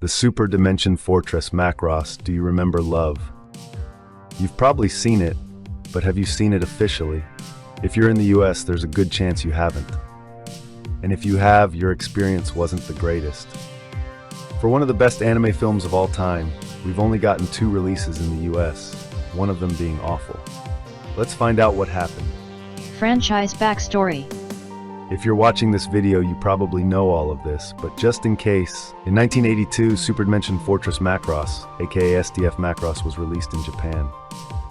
The Super Dimension Fortress Macross, Do You Remember Love? You've probably seen it, but have you seen it officially? If you're in the US, there's a good chance you haven't. And if you have, your experience wasn't the greatest. For one of the best anime films of all time, we've only gotten 2 releases in the US, one of them being awful. Let's find out what happened. Franchise backstory. If you're watching this video, you probably know all of this, but just in case, in 1982, Super Dimension Fortress Macross, aka SDF Macross, was released in Japan.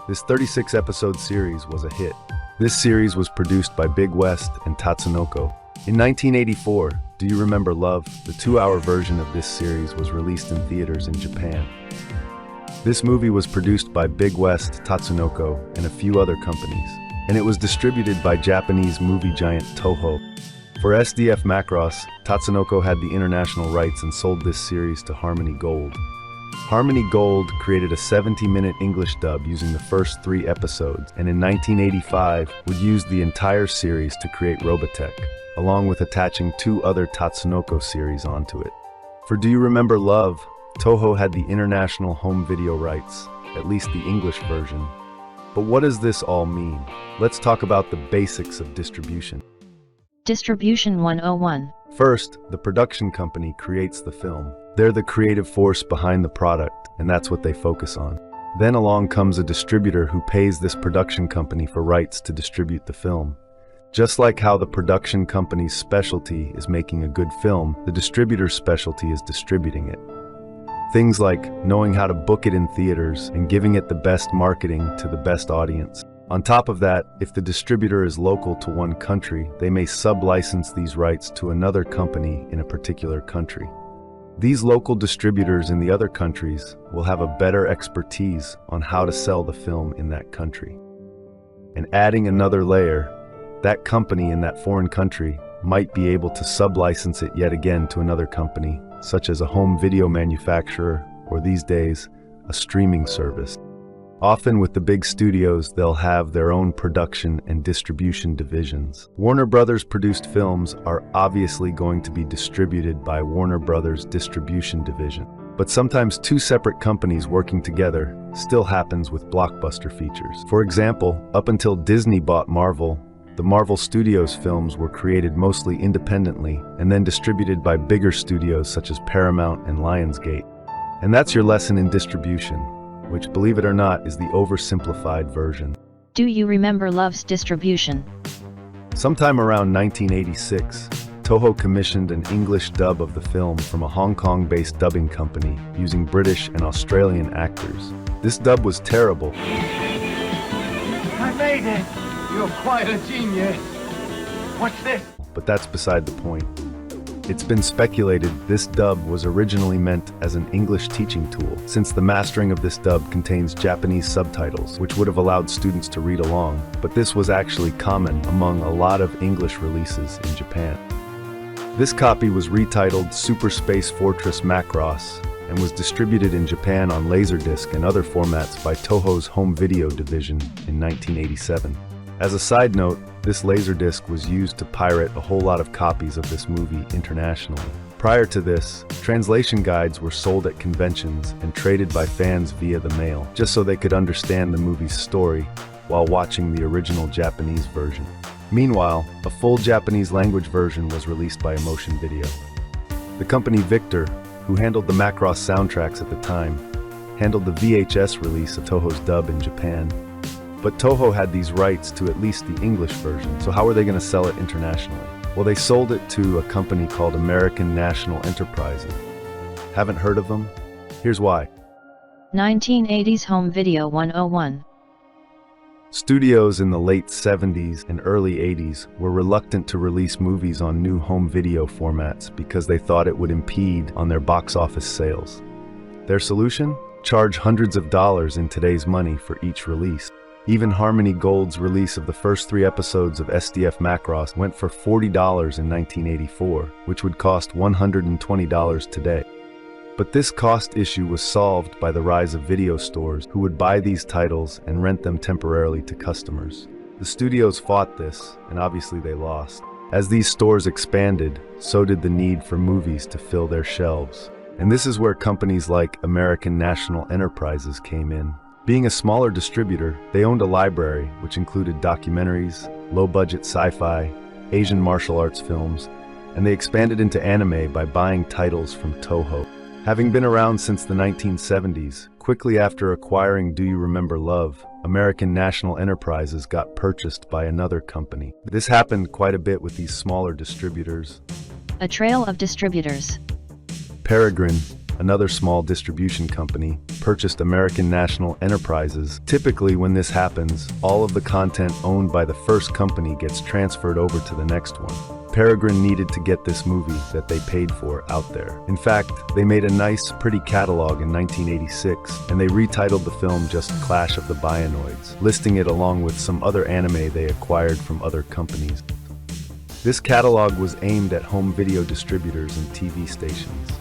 This 36-episode series was a hit. This series was produced by Big West and Tatsunoko. In 1984, Do You Remember Love? The 2-hour version of this series was released in theaters in Japan. This movie was produced by Big West, Tatsunoko, and a few other companies, and it was distributed by Japanese movie giant Toho. For SDF Macross, Tatsunoko had the international rights and sold this series to Harmony Gold. Harmony Gold created a 70-minute English dub using the first 3 episodes, and in 1985 would use the entire series to create Robotech, along with attaching 2 other Tatsunoko series onto it. For Do You Remember Love? Toho had the international home video rights, at least the English version. But what does this all mean? Let's talk about the basics of distribution. Distribution 101. First, the production company creates the film. They're the creative force behind the product, and that's what they focus on. Then along comes a distributor who pays this production company for rights to distribute the film. Just like how the production company's specialty is making a good film, the distributor's specialty is distributing it. Things like knowing how to book it in theaters and giving it the best marketing to the best audience. On top of that, if the distributor is local to one country, they may sub-license these rights to another company in a particular country. These local distributors in the other countries will have a better expertise on how to sell the film in that country. And adding another layer, that company in that foreign country might be able to sub-license it yet again to another company, such as a home video manufacturer, or these days, a streaming service. Often with the big studios, they'll have their own production and distribution divisions. Warner Brothers produced films are obviously going to be distributed by Warner Brothers Distribution Division. But sometimes 2 separate companies working together still happens with blockbuster features. For example, up until Disney bought Marvel, the Marvel Studios films were created mostly independently and then distributed by bigger studios such as Paramount and Lionsgate. And that's your lesson in distribution, which, believe it or not, is the oversimplified version. Do You Remember Love's distribution? Sometime around 1986, Toho commissioned an English dub of the film from a Hong Kong-based dubbing company using British and Australian actors. This dub was terrible. I made it! You're quite a genius! What's this? But that's beside the point. It's been speculated this dub was originally meant as an English teaching tool, since the mastering of this dub contains Japanese subtitles, which would have allowed students to read along, but this was actually common among a lot of English releases in Japan. This copy was retitled Super Space Fortress Macross and was distributed in Japan on Laserdisc and other formats by Toho's home video division in 1987. As a side note, this Laserdisc was used to pirate a whole lot of copies of this movie internationally. Prior to this, translation guides were sold at conventions and traded by fans via the mail, just so they could understand the movie's story while watching the original Japanese version. Meanwhile, a full Japanese language version was released by Emotion Video. The company Victor, who handled the Macross soundtracks at the time, handled the VHS release of Toho's dub in Japan. But Toho had these rights to at least the English version, so how were they going to sell it internationally? Well, they sold it to a company called American National Enterprises. Haven't heard of them? Here's why. 1980s Home Video 101. Studios in the late 70s and early 80s were reluctant to release movies on new home video formats because they thought it would impede on their box office sales. Their solution? Charge hundreds of dollars in today's money for each release. Even Harmony Gold's release of the first 3 episodes of SDF Macross went for $40 in 1984, which would cost $120 today. But this cost issue was solved by the rise of video stores who would buy these titles and rent them temporarily to customers. The studios fought this, and obviously they lost. As these stores expanded, so did the need for movies to fill their shelves. And this is where companies like American National Enterprises came in. Being a smaller distributor, they owned a library which included documentaries, low-budget sci-fi, Asian martial arts films, and they expanded into anime by buying titles from Toho. Having been around since the 1970s, quickly after acquiring Do You Remember Love, American National Enterprises got purchased by another company. This happened quite a bit with these smaller distributors. A Trail of Distributors. Peregrine, another small distribution company, purchased American National Enterprises. Typically, when this happens, all of the content owned by the first company gets transferred over to the next one. Peregrine needed to get this movie that they paid for out there. In fact, they made a nice, pretty catalog in 1986, and they retitled the film just Clash of the Bionoids, listing it along with some other anime they acquired from other companies. This catalog was aimed at home video distributors and TV stations.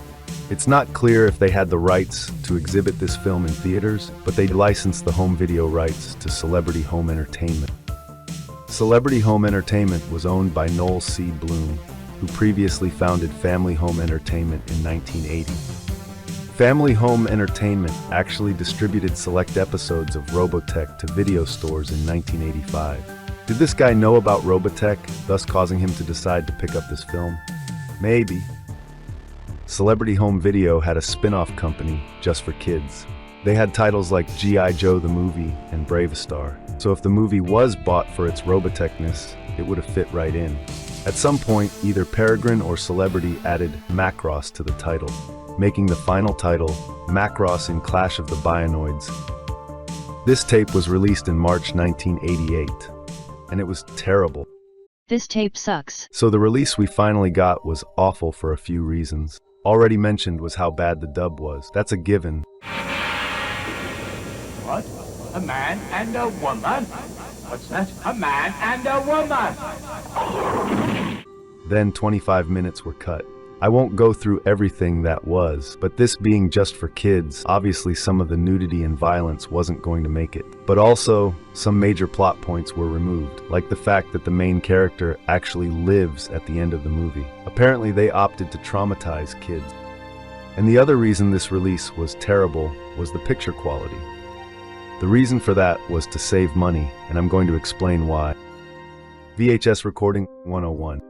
It's not clear if they had the rights to exhibit this film in theaters, but they licensed the home video rights to Celebrity Home Entertainment. Celebrity Home Entertainment was owned by Noel C. Bloom, who previously founded Family Home Entertainment in 1980. Family Home Entertainment actually distributed select episodes of Robotech to video stores in 1985. Did this guy know about Robotech, thus causing him to decide to pick up this film? Maybe. Celebrity Home Video had a spin-off company just for kids. They had titles like G.I. Joe the Movie and Bravestar. So if the movie was bought for its Robotechness, it would have fit right in. At some point, either Peregrine or Celebrity added Macross to the title, making the final title Macross in Clash of the Bionoids. This tape was released in March 1988, and it was terrible. This tape sucks. So the release we finally got was awful for a few reasons. Already mentioned was how bad the dub was. That's a given. What? A man and a woman? What's that? A man and a woman! Then 25 minutes were cut. I won't go through everything that was, but this being just for kids, obviously some of the nudity and violence wasn't going to make it. But also, some major plot points were removed, like the fact that the main character actually lives at the end of the movie. Apparently they opted to traumatize kids. And the other reason this release was terrible was the picture quality. The reason for that was to save money, and I'm going to explain why. VHS Recording 101.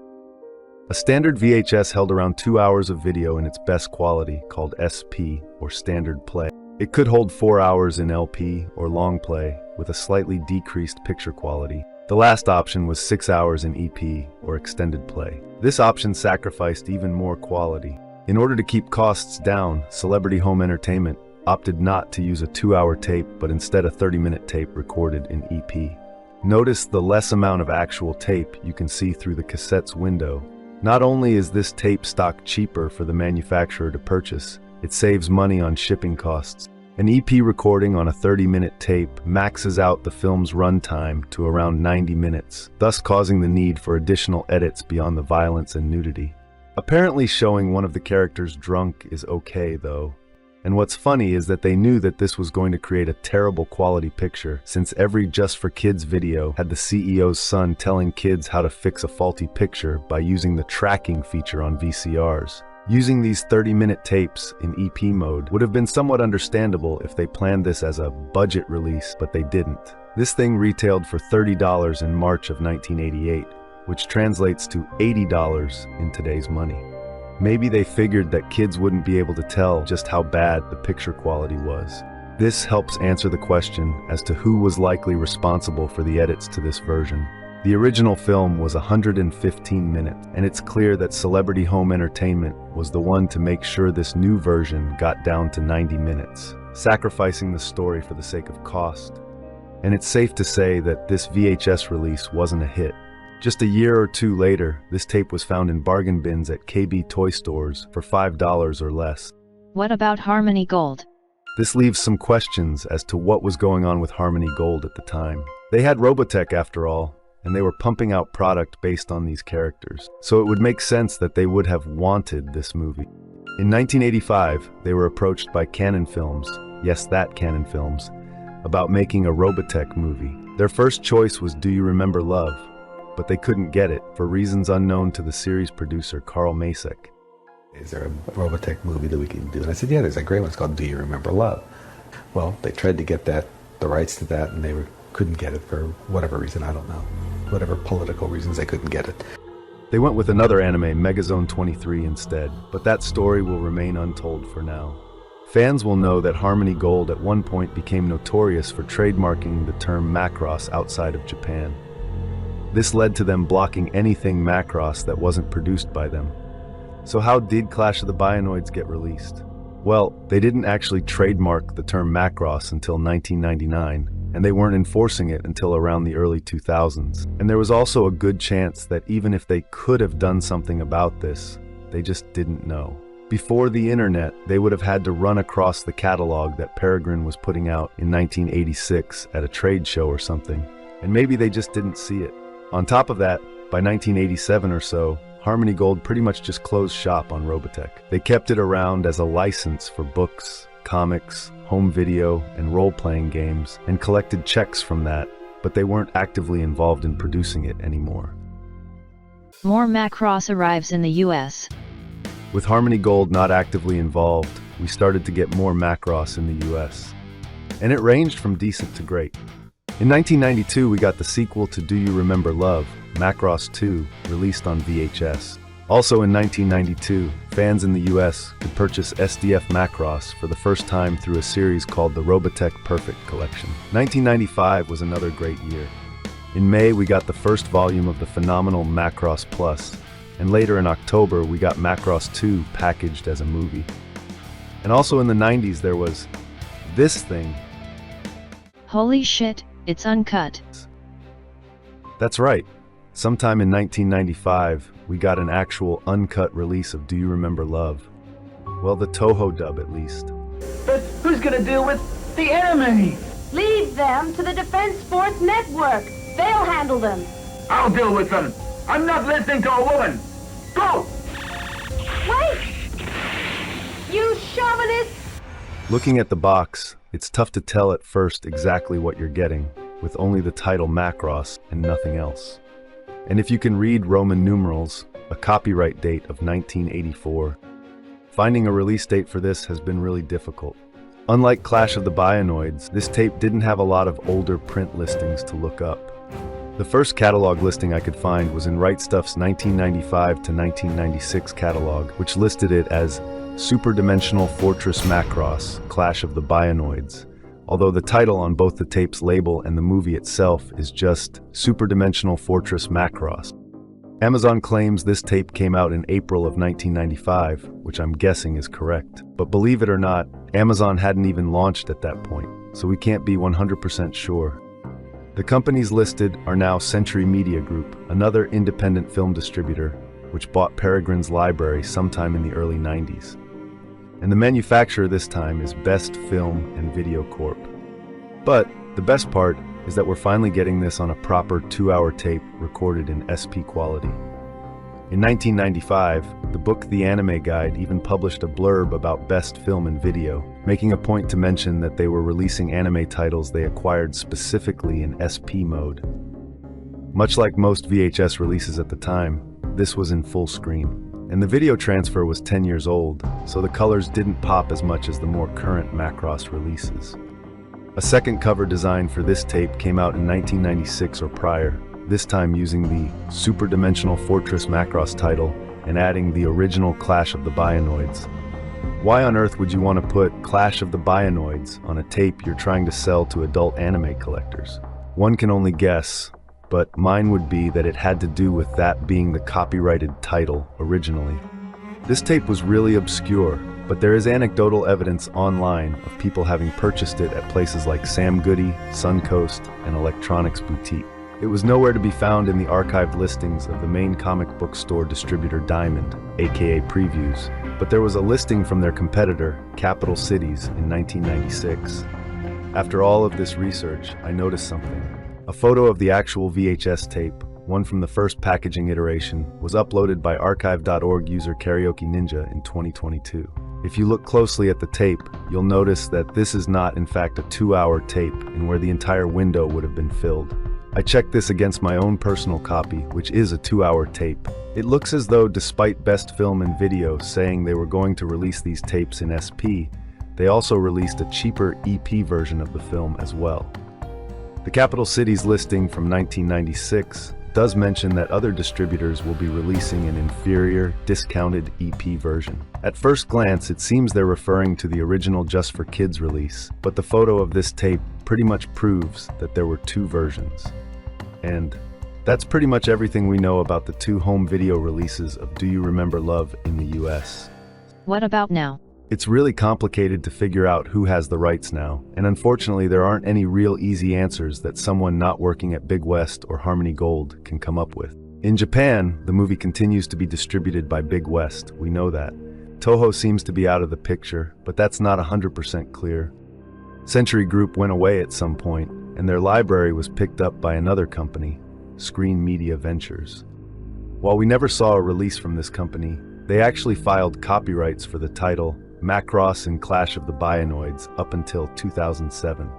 A standard VHS held around 2 hours of video in its best quality, called SP, or standard play. It could hold 4 hours in LP, or long play, with a slightly decreased picture quality. The last option was 6 hours in EP, or extended play. This option sacrificed even more quality. In order to keep costs down, Celebrity Home Entertainment opted not to use a 2-hour tape, but instead a 30-minute tape recorded in EP. Notice the less amount of actual tape you can see through the cassette's window. Not only is this tape stock cheaper for the manufacturer to purchase, it saves money on shipping costs. An EP recording on a 30-minute tape maxes out the film's runtime to around 90 minutes, thus causing the need for additional edits beyond the violence and nudity. Apparently showing one of the characters drunk is okay though. And what's funny is that they knew that this was going to create a terrible quality picture, since every Just for Kids video had the CEO's son telling kids how to fix a faulty picture by using the tracking feature on VCRs. Using these 30-minute tapes in EP mode would have been somewhat understandable if they planned this as a budget release, but they didn't. This thing retailed for $30 in March of 1988, which translates to $80 in today's money. Maybe they figured that kids wouldn't be able to tell just how bad the picture quality was. This helps answer the question as to who was likely responsible for the edits to this version. The original film was 115 minutes, and it's clear that Celebrity Home Entertainment was the one to make sure this new version got down to 90 minutes, sacrificing the story for the sake of cost. And it's safe to say that this VHS release wasn't a hit. Just a year or two later, this tape was found in bargain bins at KB toy stores for $5 or less. What about Harmony Gold? This leaves some questions as to what was going on with Harmony Gold at the time. They had Robotech after all, and they were pumping out product based on these characters. So it would make sense that they would have wanted this movie. In 1985, they were approached by Canon Films, yes, that Canon Films, about making a Robotech movie. Their first choice was Do You Remember Love? But they couldn't get it for reasons unknown to the series producer Carl Macek. Is there a Robotech movie that we can do? And I said, yeah, there's a great one. It's called Do You Remember Love? Well, they tried to get the rights to that, and they couldn't get it for whatever reason, I don't know. Whatever political reasons, they couldn't get it. They went with another anime, Megazone 23, instead, but that story will remain untold for now. Fans will know that Harmony Gold at one point became notorious for trademarking the term Macross outside of Japan. This led to them blocking anything Macross that wasn't produced by them. So how did Clash of the Bionoids get released? Well, they didn't actually trademark the term Macross until 1999, and they weren't enforcing it until around the early 2000s. And there was also a good chance that even if they could have done something about this, they just didn't know. Before the internet, they would have had to run across the catalog that Peregrine was putting out in 1986 at a trade show or something, and maybe they just didn't see it. On top of that, by 1987 or so, Harmony Gold pretty much just closed shop on Robotech. They kept it around as a license for books, comics, home video, and role-playing games, and collected checks from that, but they weren't actively involved in producing it anymore. More Macross arrives in the US. With Harmony Gold not actively involved, we started to get more Macross in the US. And it ranged from decent to great. In 1992, we got the sequel to Do You Remember Love, Macross 2, released on VHS. Also in 1992, fans in the US could purchase SDF Macross for the first time through a series called the Robotech Perfect Collection. 1995 was another great year. In May, we got the first volume of the phenomenal Macross Plus, and later in October, we got Macross 2 packaged as a movie. And also in the 90s, there was this thing. Holy shit, it's uncut. That's right. Sometime in 1995, we got an actual uncut release of Do You Remember Love? Well, the Toho dub at least. But who's gonna deal with the enemy? Leave them to the Defense Force Network. They'll handle them. I'll deal with them. I'm not listening to a woman. Go! Wait! You chauvinist! Looking at the box, it's tough to tell at first exactly what you're getting, with only the title Macross and nothing else. And if you can read Roman numerals, a copyright date of 1984, finding a release date for this has been really difficult. Unlike Clash of the Bionoids, this tape didn't have a lot of older print listings to look up. The first catalog listing I could find was in Right Stuff's 1995 to 1996 catalog, which listed it as Superdimensional Fortress Macross, Clash of the Bionoids, although the title on both the tape's label and the movie itself is just Superdimensional Fortress Macross. Amazon claims this tape came out in April of 1995, which I'm guessing is correct. But believe it or not, Amazon hadn't even launched at that point, so we can't be 100% sure. The companies listed are now Century Media Group, another independent film distributor, which bought Peregrine's library sometime in the early 90s. And the manufacturer this time is Best Film and Video Corp. But the best part is that we're finally getting this on a proper 2-hour tape recorded in SP quality. In 1995, the book The Anime Guide even published a blurb about Best Film and Video, making a point to mention that they were releasing anime titles they acquired specifically in SP mode. Much like most VHS releases at the time, this was in full screen. And the video transfer was 10 years old, so the colors didn't pop as much as the more current Macross releases. A second cover design for this tape came out in 1996 or prior, this time using the Superdimensional Fortress Macross title and adding the original Clash of the Bionoids. Why on earth would you want to put Clash of the Bionoids on a tape you're trying to sell to adult anime collectors? One can only guess, but mine would be that it had to do with that being the copyrighted title originally. This tape was really obscure, but there is anecdotal evidence online of people having purchased it at places like Sam Goody, Suncoast, and Electronics Boutique. It was nowhere to be found in the archived listings of the main comic book store distributor Diamond, aka Previews, but there was a listing from their competitor, Capital Cities, in 1996. After all of this research, I noticed something. A photo of the actual VHS tape, one from the first packaging iteration, was uploaded by archive.org user Karaoke Ninja in 2022. If you look closely at the tape, you'll notice that this is not in fact a 2-hour tape in where the entire window would have been filled. I checked this against my own personal copy, which is a 2-hour tape, It looks as though, despite Best Film and Video saying they were going to release these tapes in SP, they also released a cheaper EP version of the film as well. The Capital Cities listing from 1996 does mention that other distributors will be releasing an inferior, discounted EP version. At first glance, it seems they're referring to the original Just for Kids release, but the photo of this tape pretty much proves that there were two versions. And that's pretty much everything we know about the two home video releases of Do You Remember Love in the US. What about now? It's really complicated to figure out who has the rights now, and unfortunately there aren't any real easy answers that someone not working at Big West or Harmony Gold can come up with. In Japan, the movie continues to be distributed by Big West, we know that. Toho seems to be out of the picture, but that's not 100% clear. Century Group went away at some point, and their library was picked up by another company, Screen Media Ventures. While we never saw a release from this company, they actually filed copyrights for the title Macross and Clash of the Bionoids up until 2007.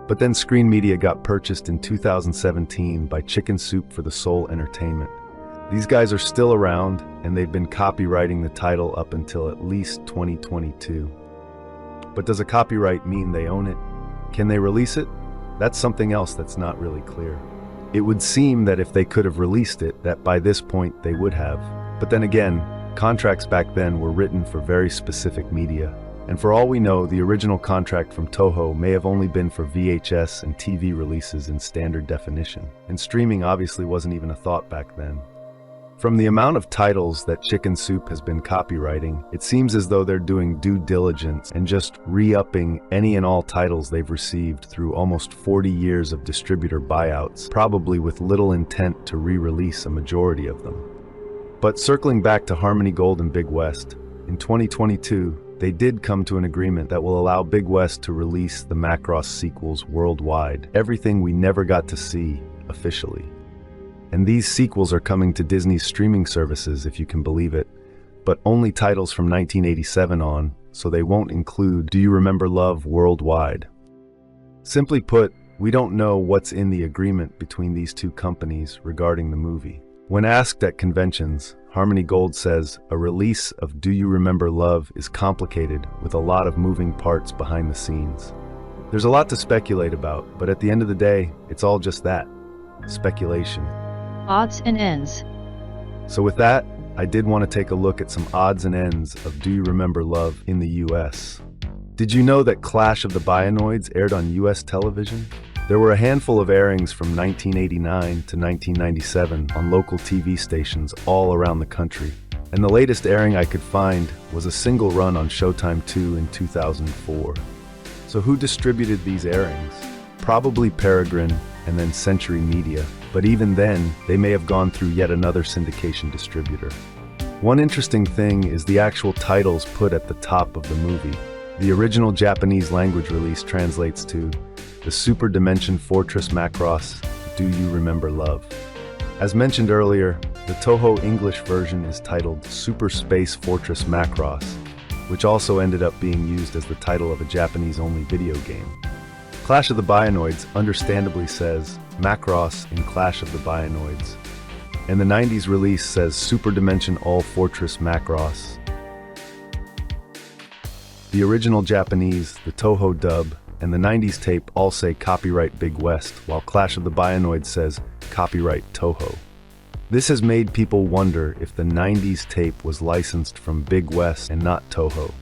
But then Screen Media got purchased in 2017 by Chicken Soup for the Soul Entertainment. These guys are still around, and they've been copywriting the title up until at least 2022. But does a copyright mean they own it? Can they release it? That's something else that's not really clear. It would seem that if they could have released it, that by this point they would have. But then again, contracts back then were written for very specific media. And for all we know, the original contract from Toho may have only been for VHS and TV releases in standard definition. And streaming obviously wasn't even a thought back then. From the amount of titles that Chicken Soup has been copywriting, it seems as though they're doing due diligence and just re-upping any and all titles they've received through almost 40 years of distributor buyouts, probably with little intent to re-release a majority of them. But circling back to Harmony Gold and Big West, in 2022, they did come to an agreement that will allow Big West to release the Macross sequels worldwide, everything we never got to see officially. And these sequels are coming to Disney's streaming services, if you can believe it, but only titles from 1987 on, so they won't include Do You Remember Love worldwide. Simply put, we don't know what's in the agreement between these two companies regarding the movie. When asked at conventions, Harmony Gold says a release of Do You Remember Love is complicated with a lot of moving parts behind the scenes. There's a lot to speculate about, but at the end of the day, it's all just that, speculation. Odds and ends. So with that, I did want to take a look at some odds and ends of Do You Remember Love in the US. Did you know that Clash of the Bionoids aired on US television? There were a handful of airings from 1989 to 1997 on local TV stations all around the country, and the latest airing I could find was a single run on Showtime 2 in 2004. So who distributed these airings? Probably Peregrine and then Century Media, but even then, they may have gone through yet another syndication distributor. One interesting thing is the actual titles put at the top of the movie. The original Japanese language release translates to The Super Dimension Fortress Macross, Do You Remember Love? As mentioned earlier, the Toho English version is titled Super Space Fortress Macross, which also ended up being used as the title of a Japanese-only video game. Clash of the Bionoids understandably says Macross in Clash of the Bionoids, and the 90s release says Super Dimension All Fortress Macross. The original Japanese, the Toho dub, and the 90s tape all say copyright Big West, while Clash of the Bionoids says copyright Toho. This has made people wonder if the 90s tape was licensed from Big West and not Toho.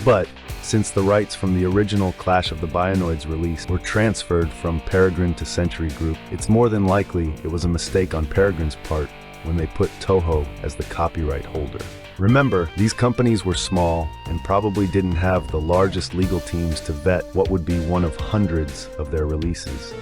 But, since the rights from the original Clash of the Bionoids release were transferred from Peregrine to Century Group, it's more than likely it was a mistake on Peregrine's part when they put Toho as the copyright holder. Remember, these companies were small and probably didn't have the largest legal teams to vet what would be one of hundreds of their releases.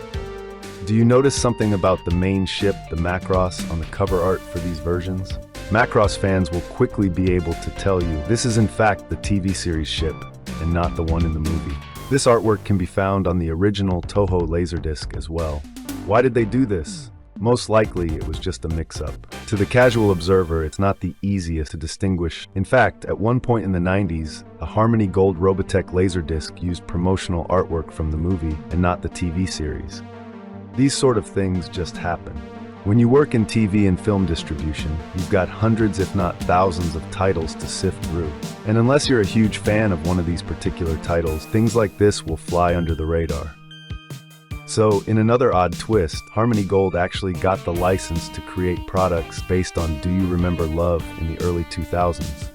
Do you notice something about the main ship, the Macross, on the cover art for these versions? Macross fans will quickly be able to tell you this is in fact the TV series ship and not the one in the movie. This artwork can be found on the original Toho Laserdisc as well. Why did they do this? Most likely it was just a mix-up. To the casual observer, it's not the easiest to distinguish. In fact, at one point in the 90s, a Harmony Gold Robotech Laserdisc used promotional artwork from the movie and not the TV series. These sort of things just happen. When you work in TV and film distribution, you've got hundreds if not thousands of titles to sift through. And unless you're a huge fan of one of these particular titles, things like this will fly under the radar. So, in another odd twist, Harmony Gold actually got the license to create products based on Do You Remember Love in the early 2000s.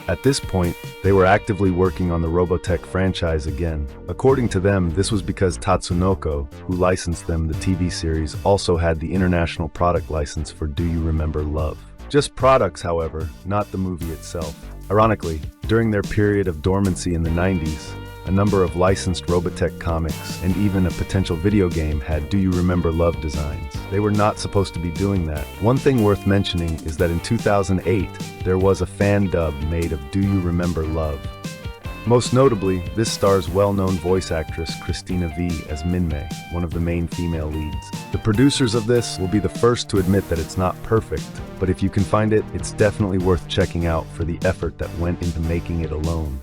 At this point, they were actively working on the Robotech franchise again. According to them, this was because Tatsunoko, who licensed them the TV series, also had the international product license for Do You Remember Love. Just products, however, not the movie itself. Ironically, during their period of dormancy in the 90s, a number of licensed Robotech comics and even a potential video game had Do You Remember Love designs. They were not supposed to be doing that. One thing worth mentioning is that in 2008, there was a fan dub made of Do You Remember Love. Most notably, this stars well-known voice actress Christina V as Minmay, one of the main female leads. The producers of this will be the first to admit that it's not perfect, but if you can find it, it's definitely worth checking out for the effort that went into making it alone.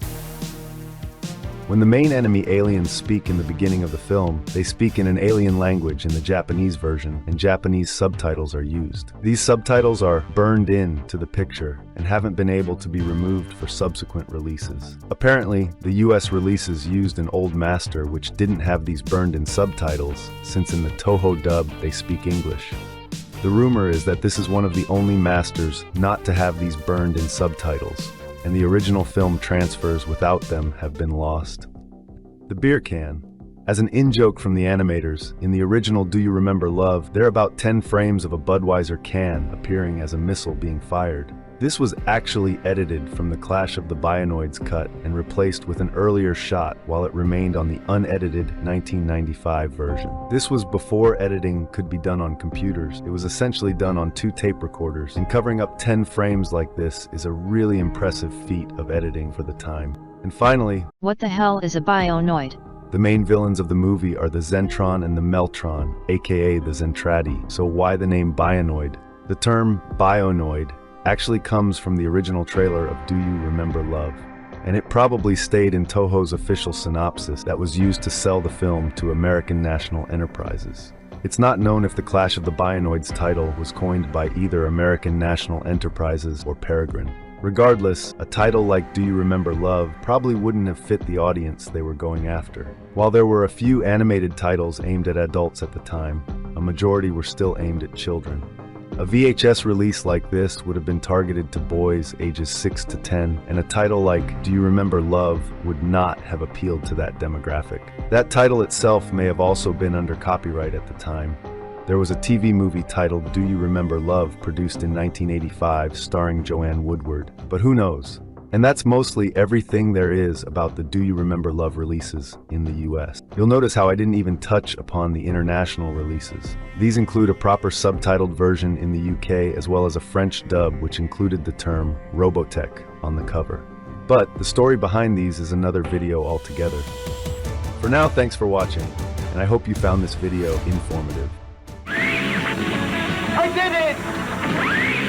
When the main enemy aliens speak in the beginning of the film, they speak in an alien language in the Japanese version, and Japanese subtitles are used. These subtitles are burned in to the picture and haven't been able to be removed for subsequent releases. Apparently, the US releases used an old master which didn't have these burned-in subtitles, since in the Toho dub they speak English. The rumor is that this is one of the only masters not to have these burned-in subtitles, and the original film transfers without them have been lost. The beer can. As an in-joke from the animators, in the original Do You Remember Love, there are about 10 frames of a Budweiser can appearing as a missile being fired. This was actually edited from the Clash of the Bionoids cut and replaced with an earlier shot while it remained on the unedited 1995 version. This was before editing could be done on computers. It was essentially done on 2 tape recorders, and covering up 10 frames like this is a really impressive feat of editing for the time. And finally, What the hell is a Bionoid? the main villains of the movie are the Zentron and the Meltron, aka the Zentradi. So why the name Bionoid? The term Bionoid actually comes from the original trailer of Do You Remember Love, and it probably stayed in Toho's official synopsis that was used to sell the film to American National Enterprises. It's not known if the Clash of the Bionoids title was coined by either American National Enterprises or Peregrine. Regardless, a title like Do You Remember Love probably wouldn't have fit the audience they were going after. While there were a few animated titles aimed at adults at the time, a majority were still aimed at children. A VHS release like this would have been targeted to boys ages 6 to 10, and a title like Do You Remember Love would not have appealed to that demographic. That title itself may have also been under copyright at the time. There was a TV movie titled Do You Remember Love produced in 1985 starring Joanne Woodward, but who knows? And that's mostly everything there is about the Do You Remember Love releases in the US. You'll notice how I didn't even touch upon the international releases. These include a proper subtitled version in the UK as well as a French dub which included the term Robotech on the cover. But the story behind these is another video altogether. For now, thanks for watching, and I hope you found this video informative. I did it!